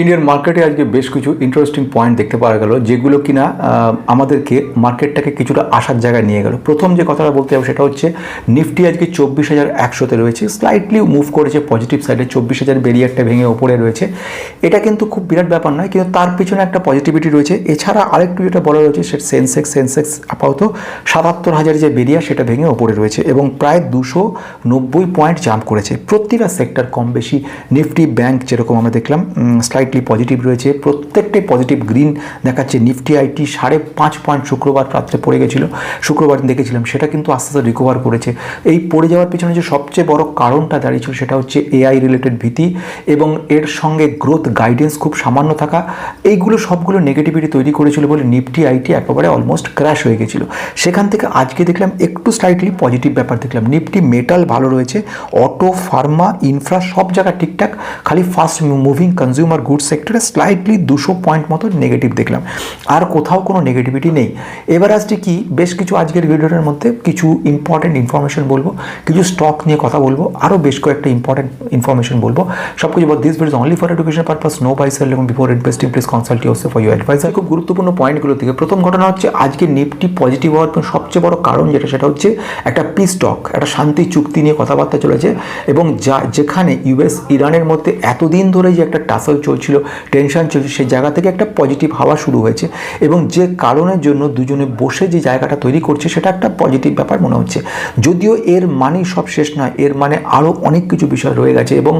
Indian মার্কেটে আজকে বেশ কিছু ইন্টারেস্টিং পয়েন্ট দেখতে পাওয়া গেল, যেগুলো কিনা আমাদেরকে মার্কেটটাকে কিছুটা আসার জায়গায় নিয়ে গেল। প্রথম যে কথাটা বলতে হবে সেটা হচ্ছে নিফটি আজকে 24,100-তে রয়েছে, স্লাইটলি মুভ করেছে পজিটিভ সাইডে, 24,000 ব্যারিয়ারটা ভেঙে ওপরে রয়েছে। এটা কিন্তু খুব বিরাট ব্যাপার নয়, কিন্তু তার পিছনে একটা পজিটিভিটি রয়েছে। এছাড়া আরেকটু যেটা বলা রয়েছে সেটা সেন্সেক্স আপাতত 77,000 যে বেরিয়ার সেটা ভেঙে ওপরে রয়েছে এবং প্রায় 290 পয়েন্ট জাম্প করেছে। প্রতিটা সেক্টর কম বেশি, নিফটি ব্যাংক যেরকম আমরা দেখলাম স্লাইটলি পজিটিভ রয়েছে, প্রত্যেকটাই পজিটিভ গ্রিন দেখাচ্ছে। নিফটি আইটি 5.5 পয়েন্ট শুক্রবার রাত্রে পড়ে গেছিলো, শুক্রবার দেখেছিলাম, সেটা কিন্তু আস্তে আস্তে রিকভার করেছে। এই পড়ে যাওয়ার পিছনে যে সবচেয়ে বড় কারণটা দাঁড়িয়েছিল সেটা হচ্ছে এআই রিলেটেড ভীতি এবং এর সঙ্গে গ্রোথ গাইডেন্স খুব সামান্য থাকা। এইগুলো সবগুলো নেগেটিভিটি তৈরি করেছিল বলে নিফটি আইটি একেবারে অলমোস্ট ক্র্যাশ হয়ে গেছিলো। সেখান থেকে আজকে দেখলাম একটু স্লাইটলি পজিটিভ ব্যাপার দেখলাম। নিফটি মেটাল ভালো রয়েছে, অটো, ফার্মা, ইনফ্রা সব জায়গায় ঠিকঠাক, খালি ফাস্ট মুভিং কনজিউমার গুডস সেক্টরে স্লাইটলি 200 পয়েন্ট মতো নেগেটিভ দেখলাম, আর কোথাও কোনো নেগেটিভিটি নেই। এবার আসছে কি, বেশ কিছু আজকের ভিডিওটার মধ্যে কিছু ইম্পর্টেন্ট ইনফরমেশন বলবো, কিছু স্টক নিয়ে কথা বলবো, আরও বেশ কয়েকটা ইম্পর্টেন্ট ইনফরমেশন বলবো। সব কিছু বল, this video only for education purpose, no buy sell, এবং before investing please consult yourself for your advice. খুব গুরুত্বপূর্ণ পয়েন্টগুলো থেকে প্রথম ঘটনা হচ্ছে আজকে নিফটি পজিটিভ হওয়ার সবচেয়ে বড় কারণ সেটা হচ্ছে একটা পিস টক, একটা শান্তি চুক্তি নিয়ে কথাবার্তা চলেছে এবং যেখানে ইউএস ইরানের মধ্যে এতদিন ধরে যে একটা টাসল চলছিল, টেনশন চলছে, সেই জায়গা থেকে একটা পজিটিভ হাওয়া শুরু হয়েছে এবং যে কারণের জন্য দুজনে বসে যে জায়গাটা তৈরি করছে সেটা একটা পজিটিভ ব্যাপার মনে হচ্ছে। যদিও এর মানেই সব শেষ নয়, এর মানে আরও অনেক কিছু বিষয় রয়ে গেছে এবং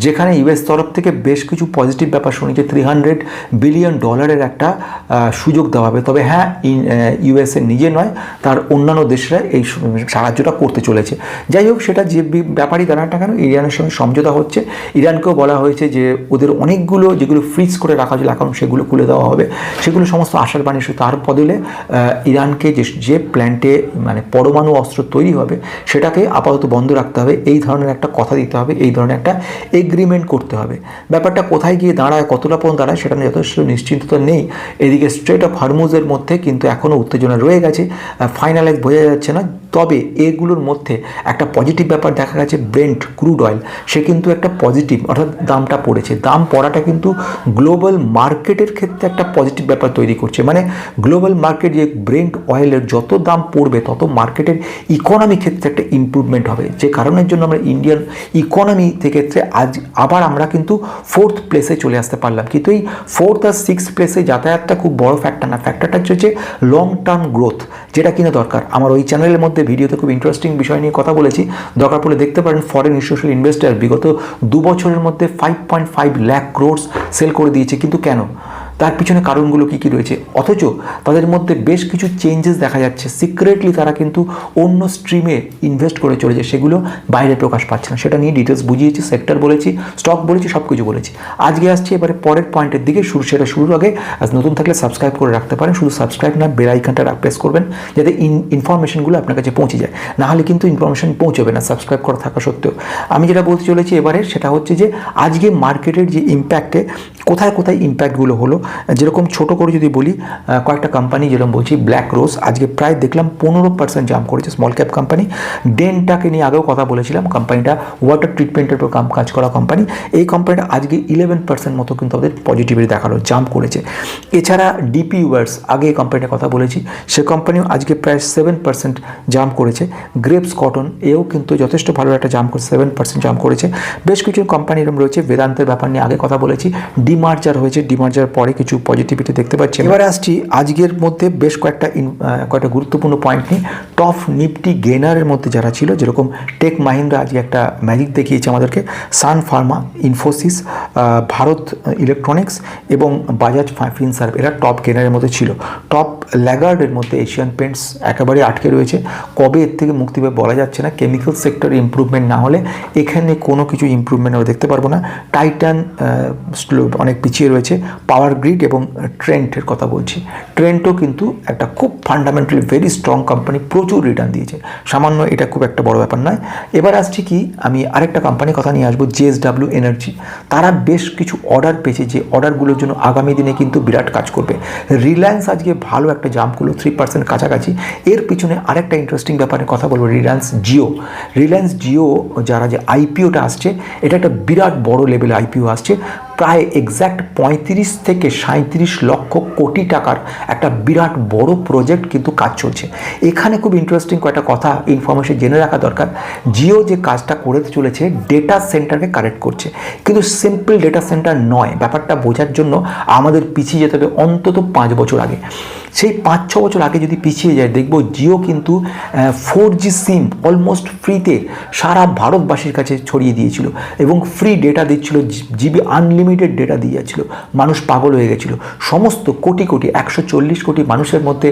যেখানে ইউএস তরফ থেকে বেশ কিছু পজিটিভ ব্যাপার শুনেছে। $300 বিলিয়ন একটা সুযোগ দেওয়া হবে, তবে হ্যাঁ ইউএসএ নিজে নয়, তার অন্যান্য দেশরা এই সাহায্যটা করতে চলেছে। যাই হোক, সেটা যে ব্যাপারই দাঁড়ায় না কেন, ইরানের সঙ্গে সমঝোতা হচ্ছে। ইরানকেও বলা হয়েছে যে ওদের অনেকগুলো যেগুলো ফ্রিজ করে রাখা ছিল এখন সেগুলো খুলে দেওয়া হবে, সেগুলো সমস্ত আশার বাণী। তার বদলে ইরানকে যে প্ল্যান্টে মানে পরমাণু অস্ত্র তৈরি হবে সেটাকে আপাতত বন্ধ রাখতে হবে, এই ধরনের একটা কথা দিতে হবে, এই ধরনের একটা এগ্রিমেন্ট করতে হবে। ব্যাপারটা কোথায় গিয়ে দাঁড়ায়, কতটা পর্যন্ত দাঁড়ায় সেটা নিয়ে যথেষ্ট নিশ্চিন্ততা নেই। এদিকে স্ট্রেট অফ হরমুজের মধ্যে কিন্তু এখনও উত্তেজনা রয়ে গেছে, ফাইনালাইজ বোঝা যাচ্ছে না। তবে এগুলোর মধ্যে একটা পজিটিভ ব্যাপার দেখা গেছে, ব্রেন্ট ক্রুড অয়েল সে কিন্তু একটা পজিটিভ, অর্থাৎ দামটা পড়েছে। দাম পড়াটা কিন্তু গ্লোবাল মার্কেটের ক্ষেত্রে একটা পজিটিভ ব্যাপার তৈরি করছে। মানে গ্লোবাল মার্কেট যে ব্রেন্ট অয়েলের যত দাম পড়বে তত মার্কেটের ইকোনমি ক্ষেত্রে একটা ইম্প্রুভমেন্ট হবে, যে কারণের জন্য আমরা ইন্ডিয়ান ইকোনমি ক্ষেত্রে আজ আবার আমরা কিন্তু 4th প্লেসে চলে আসতে পারলাম। কিন্তু এই 4th আর 6th প্লেসে যাতায়াতটা খুব বড় ফ্যাক্টর না, ফ্যাক্টরটা হচ্ছে লং টার্ম গ্রোথ, যেটা কিনা দরকার। আমার ওই চ্যানেলের মধ্যে ভিডিওতে খুব ইন্টারেস্টিং বিষয় নিয়ে কথা বলেছি, দরকার পড়লে দেখতে পারেন। ফরেন ইনস্টিটিউশনাল ইনভেস্টার বিগত 2 বছরের মধ্যে 5.5 লাখ ক্রোড় সেল করে দিয়েছে। কিন্তু কেন? তার পিছনে কারণগুলো কী কী রয়েছে, অথচ তাদের মধ্যে বেশ কিছু চেঞ্জেস দেখা যাচ্ছে। সিক্রেটলি তারা কিন্তু অন্য স্ট্রিমে ইনভেস্ট করে চলেছে, সেগুলো বাইরে প্রকাশ পাচ্ছে না। সেটা নিয়ে ডিটেলস বুঝিয়েছি, সেক্টর বলেছি, স্টক বলেছি, সব কিছু বলেছি। আজকে আসছি এবারে পরের পয়েন্টের দিকে। সেটা শুরুর আগে আজ নতুন থাকলে সাবস্ক্রাইব করে রাখতে পারেন, শুধু সাবস্ক্রাইব না, বেল আইকনটা প্রেস করবেন যাতে ইনফরমেশনগুলো আপনার কাছে পৌঁছে যায়, নাহলে কিন্তু ইনফরমেশন পৌঁছবে না সাবস্ক্রাইব করা থাকা সত্ত্বেও। আমি যেটা বলতে চলেছি এবারে সেটা হচ্ছে যে আজকে মার্কেটের যে ইম্প্যাক্টে কোথায় কোথায় ইম্প্যাক্টগুলো হলো, যেরকম ছোট করে যদি বলি, কয়েকটা কোম্পানি যেরকম বলছি, ব্ল্যাক রোজ আজকে প্রায় দেখলাম 15% জাম্প করেছে, স্মল ক্যাপ কোম্পানি। ডেনটাকে নিয়ে আগেও কথা বলেছিলাম, কোম্পানিটা ওয়াটার ট্রিটমেন্টের উপর কাজ করা কোম্পানি। এই কোম্পানিটা আজকে 11% মতো কিন্তু ওদের পজিটিভিটি দেখালো, জাম্প করেছে। এছাড়া ডিপি ওয়ার্স, আগে এই কোম্পানিটার কথা বলেছি, সে কোম্পানিও আজকে প্রায় 7% জাম্প করেছে। গ্রেপস কটন এও কিন্তু যথেষ্ট ভালো একটা জাম্প করে 7% জাম্প করেছে। বেশ কিছু কোম্পানি এরকম রয়েছে। বেদান্তের ব্যাপার নিয়ে আগে কথা বলেছি, ডিমার্জার হয়েছে, ডিমার্জার পরে কিছু পজিটিভিটি দেখতে পাচ্ছি। এবারে আসছি আজকের মধ্যে বেশ কয়েকটা গুরুত্বপূর্ণ পয়েন্ট নিয়ে। টপ নিফটি গেনারের মধ্যে যারা ছিল, যেরকম টেক মাহিন্দ্রা আজকে একটা ম্যাজিক দেখিয়েছে আমাদেরকে, সান ফার্মা, ইনফোসিস, ভারত ইলেকট্রনিক্স এবং বাজাজ ফিনসার্ভ, এরা টপ গেনারের মধ্যে ছিল। টপ ল্যাগার্ডের মধ্যে এশিয়ান পেন্টস একেবারে আটকে রয়েছে, কবে এর থেকে মুক্তি পাবে বলা যাচ্ছে না। কেমিক্যাল সেক্টরে ইম্প্রুভমেন্ট না হলে এখানে কোনো কিছু ইম্প্রুভমেন্ট আমরা দেখতে পারবো না। টাইটান অনেক পিছিয়ে রয়েছে। পাওয়ার গ্রিড এবং ট্রেন্টের কথা বলছি, ট্রেন্টও কিন্তু একটা খুব ফান্ডামেন্টালি ভেরি স্ট্রং কোম্পানি, প্রচুর রিটার্ন দিয়েছে, সামান্য, এটা খুব একটা বড় ব্যাপার নয়। এবার আসছি কি, আমি আরেকটা কোম্পানির কথা নিয়ে আসবো, JSW এনার্জি। তারা বেশ কিছু অর্ডার পেয়েছে, যে অর্ডারগুলোর জন্য আগামী দিনে কিন্তু বিরাট কাজ করবে। রিলায়েন্স আজকে ভালো একটা জাম্প করলো, 3% কাছাকাছি। এর পিছনে আরেকটা ইন্টারেস্টিং ব্যাপারে কথা বলবো, রিলায়েন্স জিও। যারা যে আইপিওটা আসছে, এটা একটা বিরাট বড় লেভেলে আইপিও আসছে। প্রায় এক্স্যাক্ট 35 থেকে 37 লক্ষ কোটি টাকার একটা বিরাট বড় প্রজেক্ট কিন্তু কাজ চলছে। এখানে খুব ইন্টারেস্টিং কয়েকটা কথা ইনফরমেশন জেনে রাখা দরকার। জিও যে কাজটা করে চলেছে ডেটা সেন্টারকে কানেক্ট করছে, কিন্তু সিম্পল ডেটা সেন্টার নয়। ব্যাপারটা বোঝার জন্য আমাদের পিছিয়ে যেতে হবে অন্তত 5 বছর আগে। সেই 5-6 বছর আগে যদি পিছিয়ে যায়, দেখব জিও কিন্তু 4G সিম অলমোস্ট ফ্রিতে সারা ভারতবাসীর কাছে ছড়িয়ে দিয়েছিল এবং ফ্রি ডেটা দিচ্ছিল, জিবি আনলিমিটেড ডেটা দিয়ে যাচ্ছিল। মানুষ পাগল হয়ে গেছিল। সমস্ত কোটি 140 কোটি মানুষের মধ্যে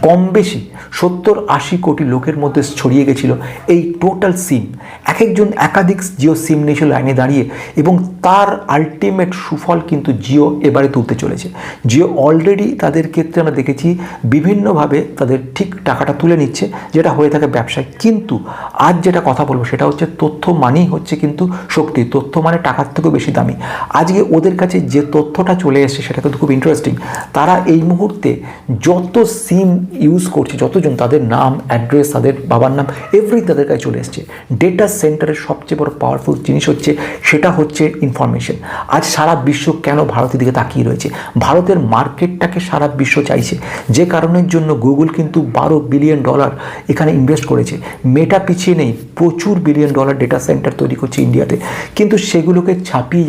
কম বেশি 70-80 কোটি লোকের মধ্যে ছড়িয়ে গেছিল এই টোটাল সিম। একজন একাধিক জিও সিম নিয়েছিল লাইনে দাঁড়িয়ে, এবং তার আলটিমেট সুফল কিন্তু জিও এবারে তুলতে চলেছে। জিও অলরেডি তাদের ক্ষেত্রে আমরা দেখেছি বিভিন্নভাবে তাদের ঠিক টাকাটা তুলে নিচ্ছে, যেটা হয়ে থাকে ব্যবসায়। কিন্তু আজ যেটা কথা বলবো সেটা হচ্ছে তথ্য মানেই হচ্ছে কিন্তু শক্তি, তথ্য মানে টাকার থেকেও বেশি দামি। আজকে ওদের কাছে যে তথ্যটা চলে এসেছে সেটা কিন্তু খুব ইন্টারেস্টিং। তারা এই মুহূর্তে যত সিম ইউজ করছে, যতজন, তাদের নাম, অ্যাড্রেস, তাদের বাবার নাম, এভরিথিং তাদের কাছে চলে এসছে। ডেটা সেন্টারের সবচেয়ে বড় পাওয়ারফুল জিনিস হচ্ছে সেটা হচ্ছে ইনফরমেশন। আজ সারা বিশ্ব কেন ভারতের দিকে তাকিয়ে রয়েছে? ভারতের মার্কেটটাকে সারা বিশ্ব চাইছে, যে কারণের জন্য গুগল কিন্তু $12 বিলিয়ন এখানে ইনভেস্ট করেছে। মেটা পিছিয়ে নেই, প্রচুর $1 বিলিয়ন ডেটা সেন্টার তৈরি করছে ইন্ডিয়াতে, কিন্তু সেগুলোকে ছাপিয়ে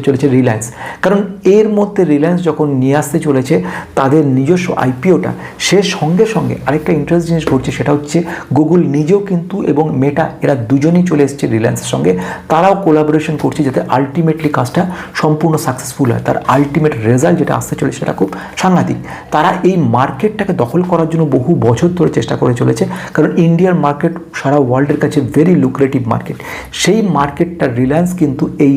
চলেছে রিলায়েন্স। কারণ এর মধ্যে রিলায়েন্স যখন নিয়ে আসতে চলেছে তাদের নিজস্ব আইপিওটা, সে সঙ্গে সঙ্গে আরেকটা ইন্টারেস্ট জিনিস ঘটছে, সেটা হচ্ছে গুগল নিজেও কিন্তু এবং মেটা এরা দুজনেই চলে এসছে রিলায়েন্সের সঙ্গে। তারাও কোলাবোরেশন করছে যাতে আলটিমেটলি কাজটা সম্পূর্ণ সাকসেসফুল হয়। তার আলটিমেট রেজাল্ট যেটা আসতে চলেছে সেটা খুব সাংঘাতিক। তারা এই মার্কেটটাকে দখল করার জন্য বহু বছর ধরে চেষ্টা করে চলেছে, কারণ ইন্ডিয়ার মার্কেট সারা ওয়ার্ল্ডের কাছে ভেরি লুক্রেটিভ মার্কেট। সেই মার্কেটটা রিলায়েন্স কিন্তু এই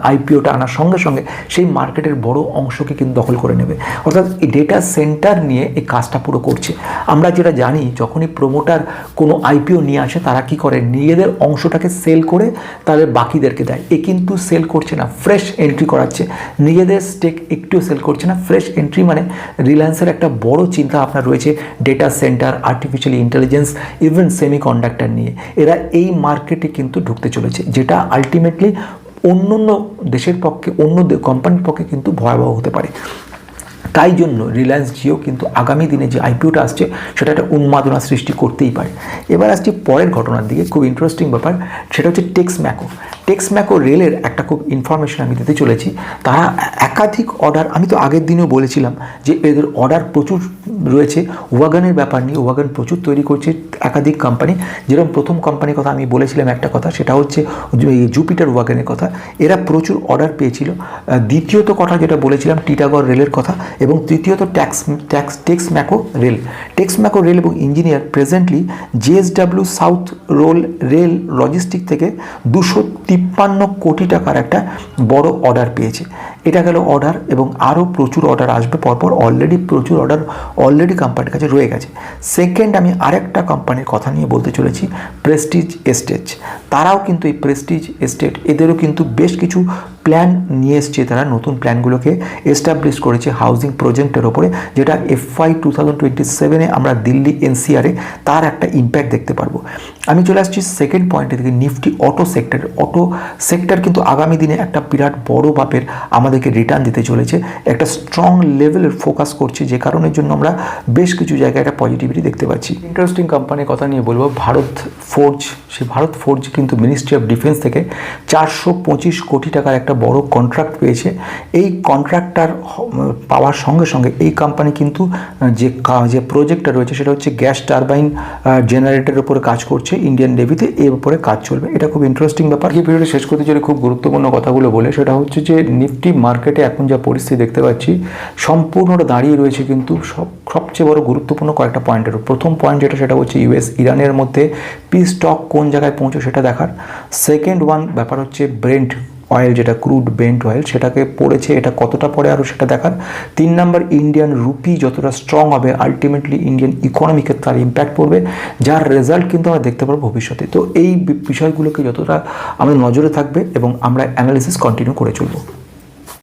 আইপিওটা আনার সঙ্গে সঙ্গে সেই মার্কেটের বড় অংশকে কিন্তু দখল করে নেবে। অর্থাৎ এই ডেটা সেন্টার নিয়ে এই কাজটা পুরো করছে। আমরা যেটা জানি, যখনই প্রোমোটার কোনো আইপিও নিয়ে আসে তারা কি করে, নিজেদের অংশটাকে সেল করে তাদের বাকিদেরকে দেয়। এ কিন্তু সেল করছে না, ফ্রেশ এন্ট্রি করাচ্ছে। নিজেদের স্টেক একটুও সেল করছে না, ফ্রেশ এন্ট্রি। মানে রিলায়েন্সের একটা বড় চিন্তা আপনার রয়েছে data centre, artificial intelligence, even semiconductor নিয়ে। এরা এই মার্কেটে কিন্তু ঢুকতে চলেছে, যেটা আলটিমেটলি অন্য দেশের পক্ষে, অন্য কোম্পানির পক্ষে কিন্তু ভয়াবহ হতে পারে। তাই জন্য রিলায়েন্স জিও কিন্তু আগামী দিনে যে আইপিওটা আসছে সেটা একটা উন্মাদনা সৃষ্টি করতেই পারে। এবার আসছি পরের ঘটনার দিকে। খুব ইন্টারেস্টিং ব্যাপার, সেটা হচ্ছে টেক্সম্যাকো রেলের একটা খুব ইনফরমেশন আমি দিতে চলেছি। তারা একাধিক অর্ডার, আমি তো আগের দিনেও বলেছিলাম যে এদের অর্ডার প্রচুর রয়েছে ওয়াগনের ব্যাপার নিয়ে। ওয়াগন প্রচুর তৈরি করছে একাধিক কোম্পানি। যেরকম প্রথম কোম্পানির কথা আমি বলেছিলাম একটা কথা, সেটা হচ্ছে জুপিটার ওয়াগনের কথা। এরা প্রচুর অর্ডার পেয়েছিল। দ্বিতীয়ত কথা যেটা বলেছিলাম টিটাগড় রেলের কথা, এবং তৃতীয়ত টেক্সম্যাকো রেল এবং engineer presently JSW south rail logistic থেকে 253 কোটি টাকার একটা বড় অর্ডার পেয়েছে। এটা গেল অর্ডার, এবং আরও প্রচুর অর্ডার আসবে পরপর। প্রচুর অর্ডার অলরেডি কোম্পানির কাছে রয়ে গেছে। সেকেন্ড, আমি আরেকটা কোম্পানির কথা নিয়ে বলতে চলেছি, প্রেস্টিজ এস্টেট। তারাও কিন্তু এই প্রেস্টিজ এস্টেট, এদেরও কিন্তু বেশ কিছু প্ল্যান নিয়ে এসছে। তারা নতুন প্ল্যানগুলোকে এস্টাবলিশ করেছে হাউজিং প্রজেক্টের ওপরে, যেটা FY 2027-এ আমরা দিল্লি NCR-এ তার একটা ইম্প্যাক্ট দেখতে পারবো। আমি চলে আসছি সেকেন্ড পয়েন্টের দিকে, নিফটি অটো সেক্টর কিন্তু আগামী দিনে একটা বিরাট বড় মাপের আমাদেরকে রিটার্ন দিতে চলেছে। একটা স্ট্রং লেভেলের ফোকাস করছে, যে কারণের জন্য আমরা বেশ কিছু জায়গায় একটা পজিটিভিটি দেখতে পাচ্ছি। ইন্টারেস্টিং কোম্পানির কথা নিয়ে বলবো ভারত ফোর্জ। সেই ভারত ফোর্জ কিন্তু মিনিস্ট্রি অফ ডিফেন্স থেকে 425 কোটি টাকার একটা বড় কন্ট্রাক্ট পেয়েছে। এই কন্ট্রাক্টটার পাওয়ার সঙ্গে সঙ্গে এই কোম্পানি কিন্তু যে প্রজেক্টটা রয়েছে সেটা হচ্ছে গ্যাস টারবাইন জেনারেটরের উপরে কাজ করছে ইন্ডিয়ান নেভিতে, এর উপরে কাজ চলবে। এটা খুব ইন্টারেস্টিং ব্যাপার। এই ভিডিওটা শেষ করতে চাই খুব গুরুত্বপূর্ণ কথাগুলো বলে, সেটা হচ্ছে যে নিফটি মার্কেটে এখন যা পরিস্থিতি দেখতে পাচ্ছি সম্পূর্ণটা দাঁড়িয়ে রয়েছে কিন্তু সবচেয়ে বড় গুরুত্বপূর্ণ কয়েকটা পয়েন্টের। প্রথম পয়েন্ট যেটা, সেটা হচ্ছে US ইরানের মধ্যে পিস টক কোন জায়গায় পৌঁছে সেটা দেখার। সেকেন্ড ব্যাপার হচ্ছে ব্রেন্ট অয়েল, যেটা ক্রুড ব্রেন্ট অয়েল, সেটাকে পড়েছে, এটা কতটা পড়ে আরও সেটা দেখার। 3 নম্বর, ইন্ডিয়ান রুপি যতটা স্ট্রং হবে আলটিমেটলি ইন্ডিয়ান ইকোনমিকে তার ইম্প্যাক্ট পড়বে, যার রেজাল্ট কিন্তু আমরা দেখতে পারবো ভবিষ্যতে। তো এই বিষয়গুলোকে যতটা আমাদের নজরে থাকবে এবং আমরা অ্যানালিসিস কন্টিনিউ করে চলবো।